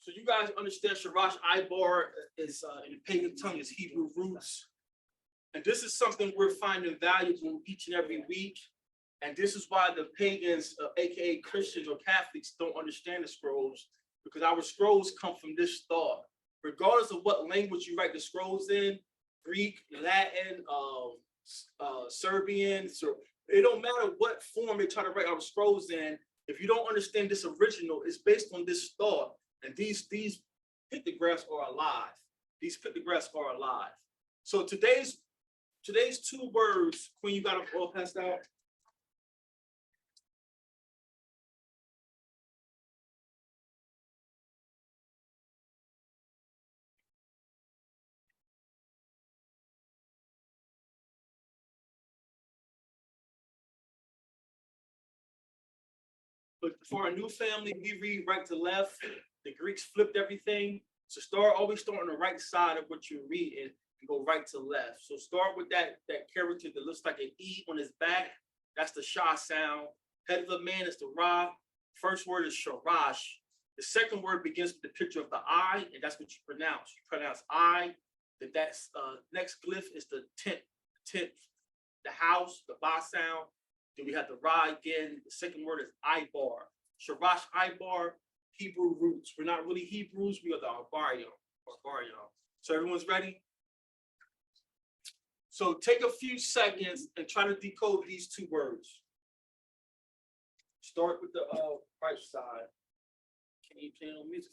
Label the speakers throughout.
Speaker 1: So you guys understand Sharash Ibar is in the pagan tongue is Hebrew roots. And this is something we're finding valuable each and every week. And this is why the pagans, aka Christians or Catholics, don't understand the scrolls, because our scrolls come from this thought. Regardless of what language you write the scrolls in, Greek, Latin, Serbian, so it don't matter what form they try to write our scrolls in. If you don't understand this original, it's based on this thought. And these pictographs are alive. These pictographs are alive. So today's 2 words, Queen, you got them all passed out. But for a new family, we read right to left. The Greeks flipped everything. So always start on the right side of what you're reading and go right to left. So start with that character that looks like an E on his back. That's the Shah sound. Head of the man is the Ra. First word is Sharash. The second word begins with the picture of the eye, and that's what you pronounce. You pronounce I. That's next glyph is the tent, the house, the Ba sound. Then we have the Ra again. The second word is Ibar. Sharash Ibar, Hebrew roots. We're not really Hebrews, we are the Ibarian. So everyone's ready? So take a few seconds and try to decode these 2 words. Start with the right side. Can you play on music?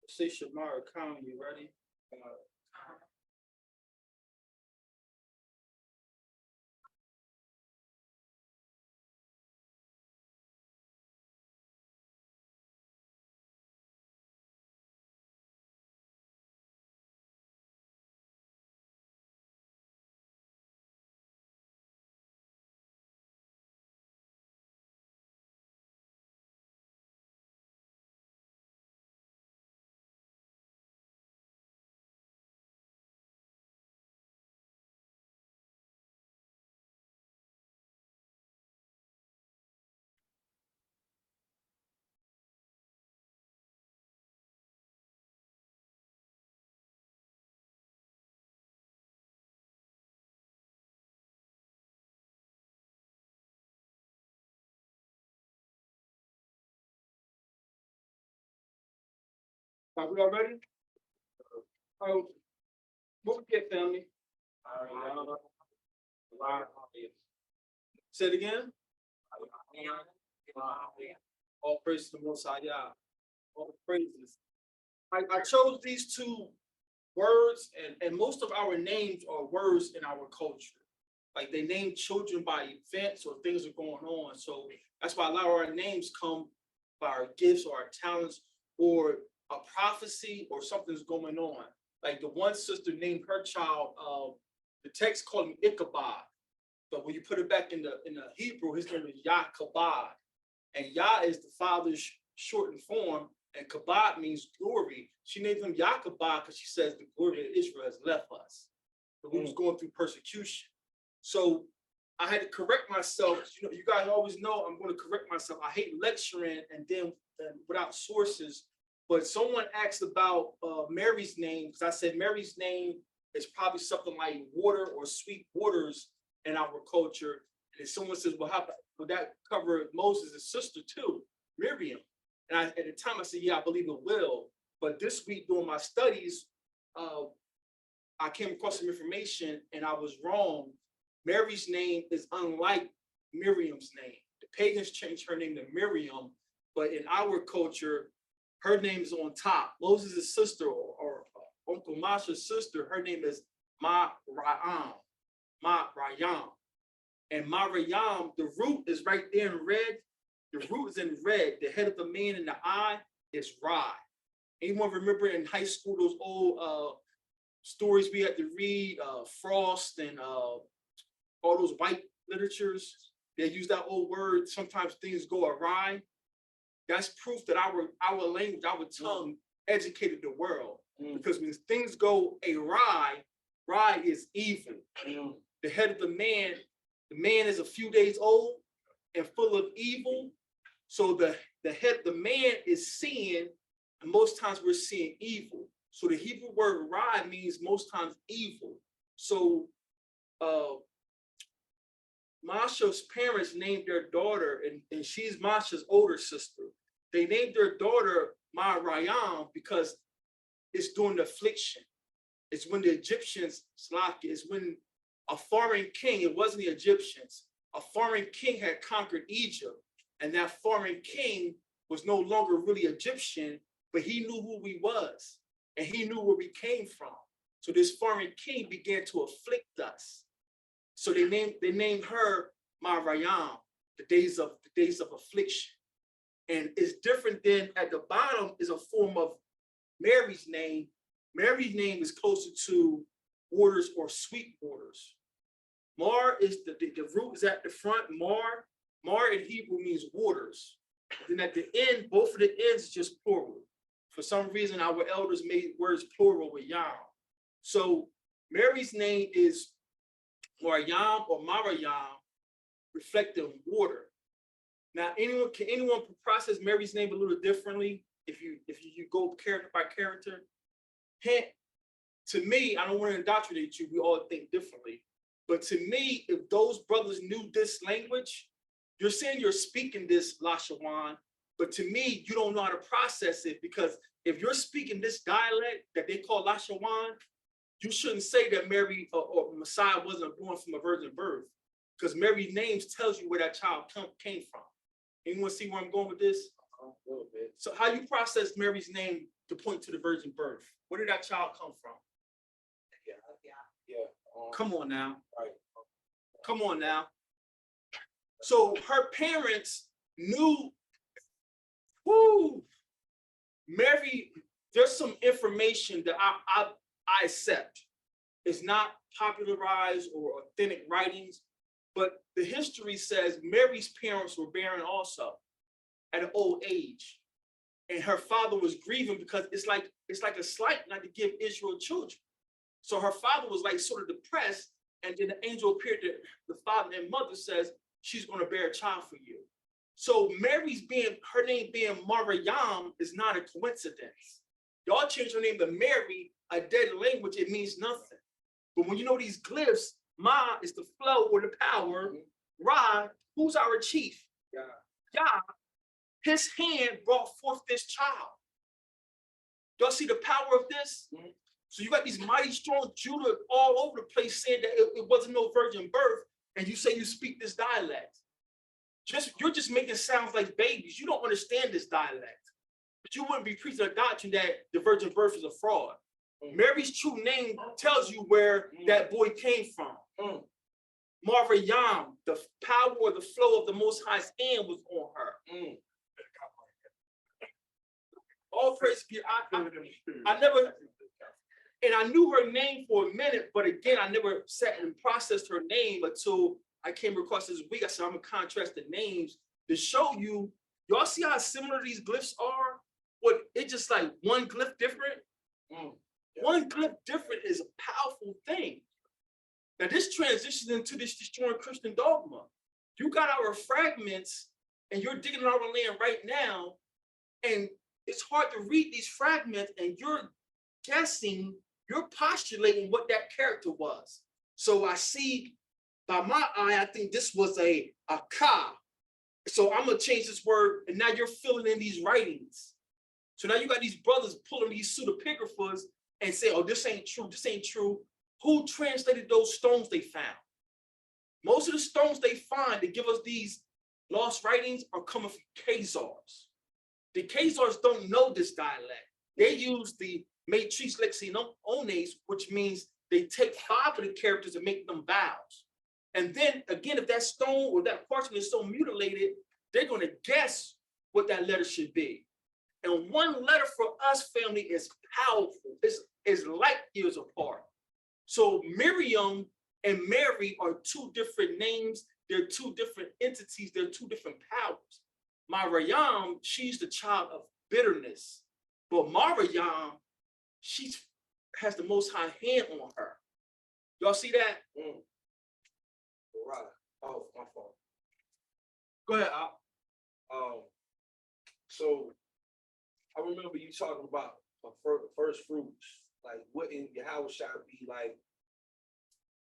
Speaker 1: Say Shamara County, you ready? Are we all ready? Oh, what we get, family? Say it again. All praise to the Most High Yah. All praises. I chose these two words, and most of our names are words in our culture. Like they name children by events or things are going on. So that's why a lot of our names come by our gifts or our talents or a prophecy or something's going on. Like the one sister named her child, the text called him Ichabod. But when you put it back in the Hebrew, his name is Yah-Kabod. And Yah is the father's shortened form, and Kabod means glory. She named him Yah-Kabod because she says the glory of Israel has left us. But we was going through persecution. So I had to correct myself. You know, you guys always know I'm going to correct myself. I hate lecturing and then without sources. But someone asked about Mary's name, because I said Mary's name is probably something like water or sweet waters in our culture. And someone says, well, how would that cover Moses' sister too, Miriam? And at the time I said, yeah, I believe it will. But this week doing my studies, I came across some information and I was wrong. Mary's name is unlike Miriam's name. The pagans changed her name to Miriam, but in our culture, her name is on top. Moses' sister or Uncle Masha's sister, her name is Miriam. And Miriam, the root is right there in red. The root is in red. The head of the man in the eye is Ra. Anyone remember in high school those old stories we had to read, Frost and all those white literatures? They use that old word. Sometimes things go awry. That's proof that our language, our tongue educated the world. Because when things go awry is evil. The head of the man is a few days old and full of evil. So the head of the man is seeing, and most times we're seeing evil. So the Hebrew word ra means most times evil. So Masha's parents named their daughter, and she's Masha's older sister. They named their daughter Miriam because it's during the affliction. It's when the Egyptians, it's when a foreign king, it wasn't the Egyptians, a foreign king had conquered Egypt, and that foreign king was no longer really Egyptian, but he knew who he was, and he knew where we came from. So this foreign king began to afflict us. So they named her Miriam, the days of affliction. And it's different than at the bottom is a form of Mary's name. Mary's name is closer to waters or sweet waters. Mar is the root is at the front. Mar in Hebrew means waters. And then at the end, both of the ends is just plural. For some reason, our elders made words plural with Yam. So Mary's name is Miriam or Miriam, reflecting water. Now, can anyone process Mary's name a little differently if you go character by character? To me, I don't want to indoctrinate you. We all think differently. But to me, if those brothers knew this language, you're saying you're speaking this Lashawan, but to me, you don't know how to process it, because if you're speaking this dialect that they call Lashawan, you shouldn't say that Mary or Messiah wasn't born from a virgin birth, because Mary's name tells you where that child came from. Anyone see where I'm going with this? A little bit. So how you process Mary's name to point to the virgin birth. Where did that child come from? Come on now.
Speaker 2: Right.
Speaker 1: Come on now. So her parents knew, Mary, there's some information that I accept. It's not popularized or authentic writings, but the history says Mary's parents were barren also at an old age. And her father was grieving because it's like a slight not to give Israel children. So her father was like sort of depressed, and then the angel appeared to the father and mother, says she's going to bear a child for you. So her name being Miriam is not a coincidence. Y'all changed her name to Mary, a dead language, it means nothing. But when you know these glyphs, Ma is the flow or the power. Ra, who's our chief? Yah, his hand brought forth this child. Y'all see the power of this? So you got these mighty strong Judah all over the place saying that it wasn't no virgin birth, and you say you speak this dialect. You're just making sounds like babies. You don't understand this dialect. But you wouldn't be preaching a doctrine that the virgin birth is a fraud. Mary's true name tells you where that boy came from. Miriam, the power or the flow of the Most High's hand was on her. All praise be. I never, and I knew her name for a minute, but again, I never sat and processed her name until I came across this week. I said, I'm gonna contrast the names to show you. Y'all see how similar these glyphs are? What, it's just like one glyph different? One glyph different is a powerful thing. Now this transitions into this destroying Christian dogma. You got our fragments and you're digging in our land right now, and it's hard to read these fragments and you're guessing, you're postulating what that character was. So I see, by my eye, I think this was a ka. So I'm gonna change this word, and now you're filling in these writings. So now you got these brothers pulling these pseudepigraphers and say, oh, this ain't true, this ain't true. Who translated those stones they found? Most of the stones they find that give us these lost writings are coming from Khazars. The Khazars don't know this dialect. They use the matrice lexiones, which means they take 5 of the characters and make them vowels. And then again, if that stone or that parchment is so mutilated, they're going to guess what that letter should be. And one letter for us, family, is powerful. It's light years apart. So Miriam and Mary are 2 different names. They're 2 different entities. They're 2 different powers. Miriam, she's the child of bitterness. But Miriam, she has the Most High hand on her. Y'all see that?
Speaker 2: Right. Oh, my fault.
Speaker 1: Go ahead,
Speaker 2: So I remember you talking about first fruits, like what in Yahweh shall be like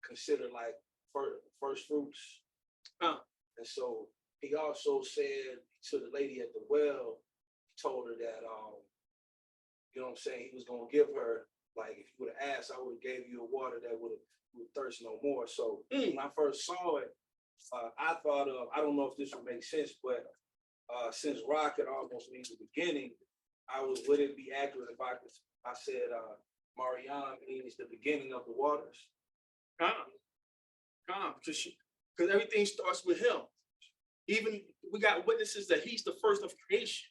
Speaker 2: considered like first fruits. And so he also said to the lady at the well, he told her that you know what I'm saying, he was gonna give her, like, if you would have asked, I would have gave you a water that would thirst no more. So when I first saw it, I thought of, I don't know if this would make sense, but since rocket almost means the beginning, would it be accurate if I said Miriam means the beginning of the waters?
Speaker 1: Because everything starts with him. Even we got witnesses that he's the first of creation.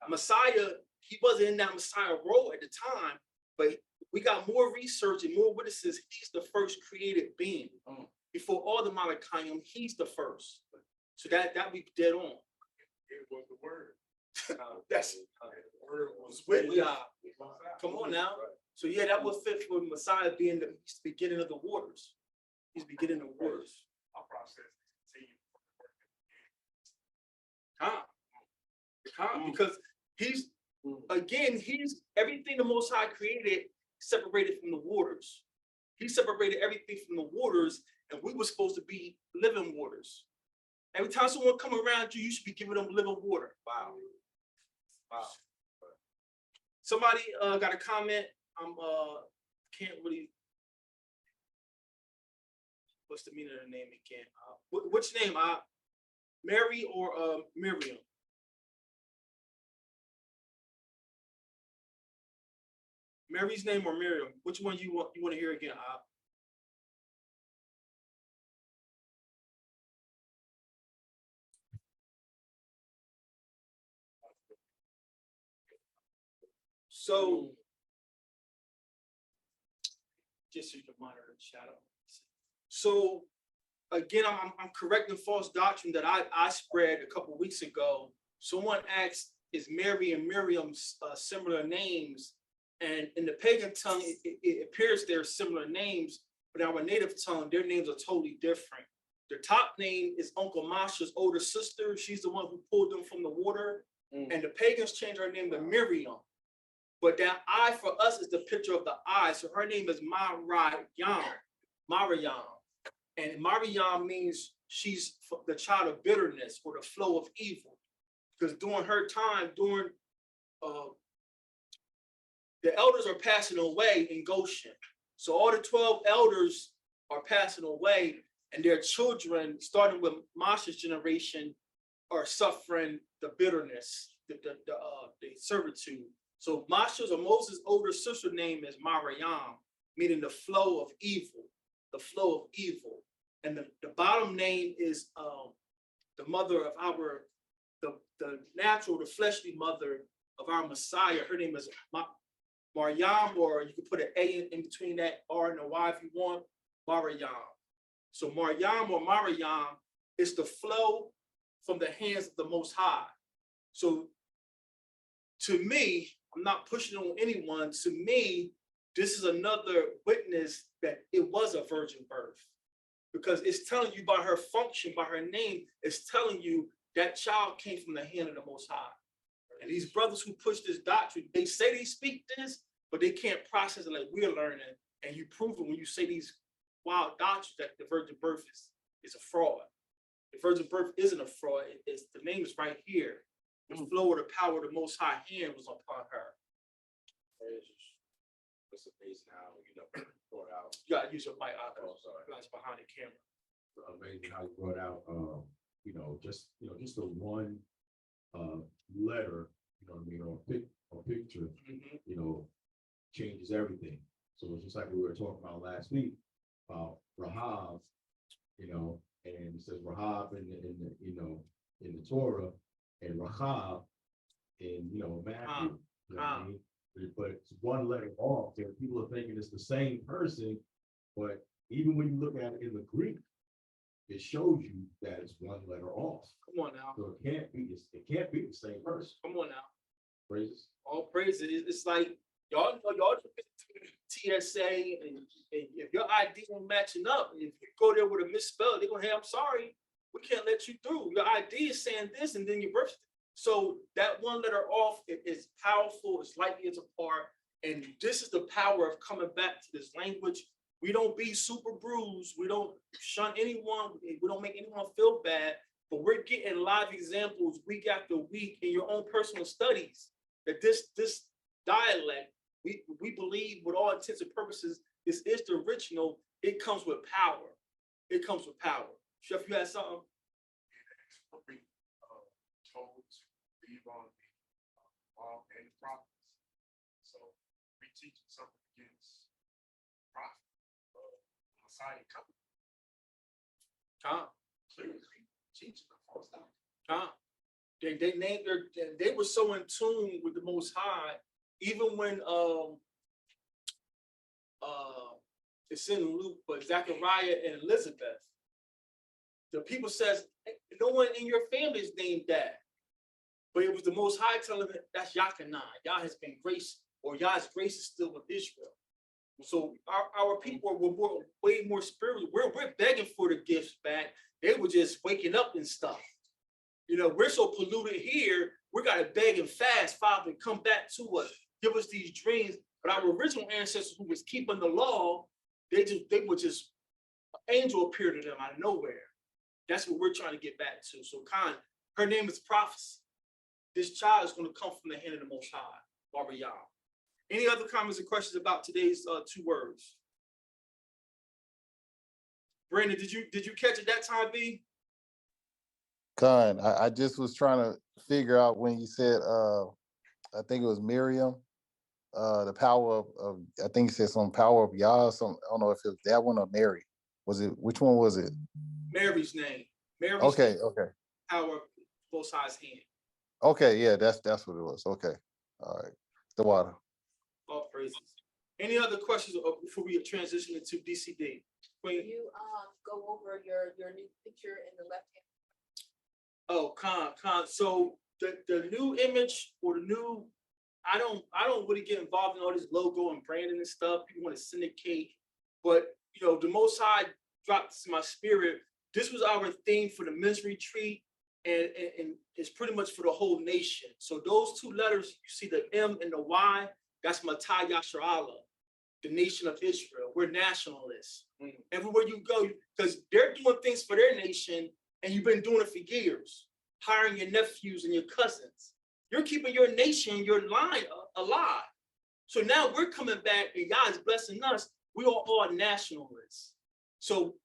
Speaker 1: Messiah, he wasn't in that Messiah role at the time, but we got more research and more witnesses. He's the first created being. Before all the Malachim, he's the first. So that we dead on.
Speaker 3: It was the word.
Speaker 1: That's
Speaker 3: the word was
Speaker 1: with God. Come on now. So yeah, that would fit for Messiah being the beginning of the waters. He's beginning the waters.
Speaker 3: Our process continues.
Speaker 1: Because he's everything the Most High created separated from the waters. He separated everything from the waters, and we were supposed to be living waters. Every time someone come around you, you should be giving them living water. Wow. Somebody got a comment. Can't really. What's the meaning of the name again? Which name? Mary or Miriam? Mary's name or Miriam? Which one you want to hear again? So just so you can monitor the shadow. So again, I'm correcting false doctrine that I spread a couple weeks ago. Someone asked, is Mary and Miriam similar names? And in the pagan tongue, it appears they're similar names, but in our native tongue, their names are totally different. Their top name is Uncle Masha's older sister. She's the one who pulled them from the water. And the pagans changed her name to Miriam. But that I for us is the picture of the eye. So her name is Miriam. And Miriam means she's the child of bitterness or the flow of evil. Because during her time, the elders are passing away in Goshen. So all the 12 elders are passing away, and their children, starting with Masha's generation, are suffering the bitterness, the servitude. So Masha's or Moses' older sister name is Miriam, meaning the flow of evil, the flow of evil. And the bottom name is the mother of the natural, the fleshly mother of our Messiah. Her name is Miriam, or you can put an A in between that R and a Y if you want, Miriam. So Miriam or Miriam is the flow from the hands of the Most High. So to me, I'm not pushing on anyone. To me, this is another witness that it was a virgin birth, because it's telling you by her function, by her name, it's telling you that child came from the hand of the Most High. And these brothers who push this doctrine, they say they speak this, but they can't process it like we're learning. And you prove it when you say these wild doctrines that the virgin birth is a fraud. The virgin birth isn't a fraud. The name is right here. The flow of the power of the Most High hand was upon her.
Speaker 4: It's amazing how, brought out.
Speaker 1: You gotta use your mic out.
Speaker 4: Oh, sorry.
Speaker 1: That's behind the camera.
Speaker 4: Amazing how you brought out, just the one letter, or picture, changes everything. So it's just like we were talking about last week about Rahab, and it says Rahab in the Torah, and Rahab in Matthew. You know what I mean? But it's one letter off. There, people are thinking it's the same person, but even when you look at it in the Greek, it shows you that it's one letter off.
Speaker 1: Come on now.
Speaker 4: So it can't be the same person.
Speaker 1: Come on now.
Speaker 4: Praises.
Speaker 1: All praises. It's like y'all TSA, and if your ID ain't matching up, if you go there with a misspell, they're gonna, hey, I'm sorry, we can't let you through. Your ID is saying this, and then your birth. So that one letter off is powerful. It's light years apart, and this is the power of coming back to this language. We don't be super bruised. We don't shun anyone. We don't make anyone feel bad. But we're getting live examples week after week in your own personal studies that this dialect, we believe with all intents and purposes, this is the original. It comes with power. It comes with power. Chef, you had something?
Speaker 3: Told to leave on the law and the prophets. So we teaching something against prophet, Messiah coming. Clearly teaching the false doctrine.
Speaker 1: They named they were so in tune with the Most High, even when it's in Luke, but Zechariah and Elizabeth, the people says no one in your family is named that, but it was the Most High telling them that's Yakanah. Yah has been grace, or Yah's grace is still with Israel. So our people were way more spiritual. We're begging for the gifts back. They were just waking up and stuff. We're so polluted here. We got to beg and fast, Father, come back to us. Give us these dreams. But our original ancestors who was keeping the law, they were just, an angel appeared to them out of nowhere. That's what we're trying to get back to. So her name is prophecy. This child is going to come from the hand of the Most High, Miriam. Any other comments and questions about today's 2 words? Brandon, did you catch it that time, B?
Speaker 5: Con, I just was trying to figure out when you said, I think it was Miriam. the power of, I think it said some power of Yah, some, I don't know if it was that one or Mary. Was it, which one was it?
Speaker 1: Mary's name. Mary's
Speaker 5: Okay,
Speaker 1: name,
Speaker 5: okay.
Speaker 1: power of Most High's hand.
Speaker 5: Okay, yeah, that's what it was. Okay. All right. The water.
Speaker 1: All praises. Any other questions before we transition into DCD? Queen?
Speaker 6: You go over your new picture in the left hand.
Speaker 1: Oh, Con. So the new image or the new, I don't really get involved in all this logo and branding and stuff. People want to syndicate, but you know, the Most High dropped this in my spirit. This was our theme for the men's retreat, and it's pretty much for the whole nation. So those two letters, you see the M and the Y, that's Matah Yasharallah, the nation of Israel. We're nationalists. Everywhere you go, because they're doing things for their nation, and you've been doing it for years, hiring your nephews and your cousins. You're keeping your nation, your line alive. So now we're coming back, and God is blessing us. We are all nationalists. So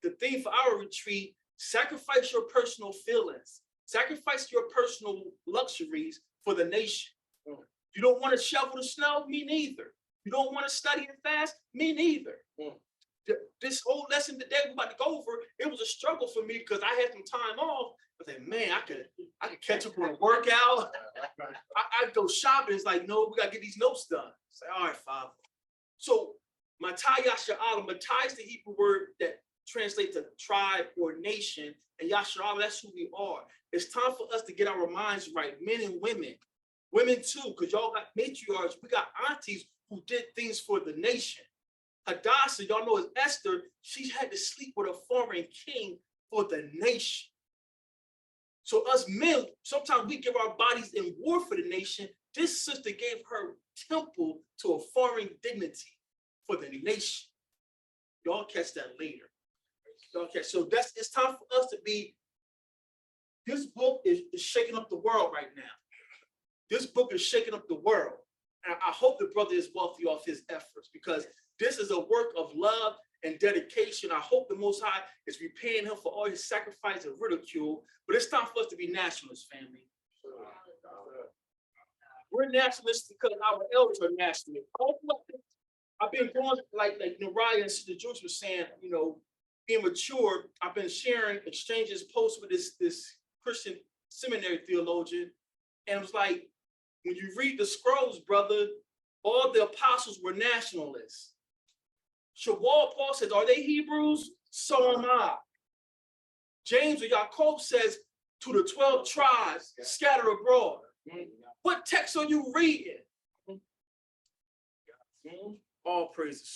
Speaker 1: the theme for our retreat, sacrifice your personal feelings, sacrifice your personal luxuries for the nation. You don't want to shovel the snow? Me neither. You don't want to study and fast? Me neither. This whole lesson today we're about to go over, it was a struggle for me because I had some time off. I was like, man, I could catch up on a workout. I'd go shopping. It's like, no, we got to get these notes done. It's like, all right, Father. So Matah Yasharallah, Matah is the Hebrew word that translates to tribe or nation, and Yasharallah, that's who we are. It's time for us to get our minds right, men and women. Women too, because y'all got matriarchs, we got aunties who did things for the nation. Hadassah, y'all know, is Esther, she had to sleep with a foreign king for the nation. So us men, sometimes we give our bodies in war for the nation. This sister gave her temple to a foreign dignity for the nation. Y'all catch that later. Y'all catch. So it's time for us to be, this book is shaking up the world right now. This book is shaking up the world. And I hope the brother is wealthy off his efforts, because this is a work of love and dedication. I hope the Most High is repaying him for all his sacrifice and ridicule. But it's time for us to be nationalists, family. We're nationalists because our elders are nationalists. I've been going, like Nariah and Sister Juice was saying, you know, being mature, I've been sharing exchanges, posts with this Christian seminary theologian. And it was like, when you read the scrolls, brother, all the apostles were nationalists. Shawwal, Paul says, are they Hebrews? So am I. James or Yaakov says, to the 12 tribes scattered abroad. What text are you reading? All praises.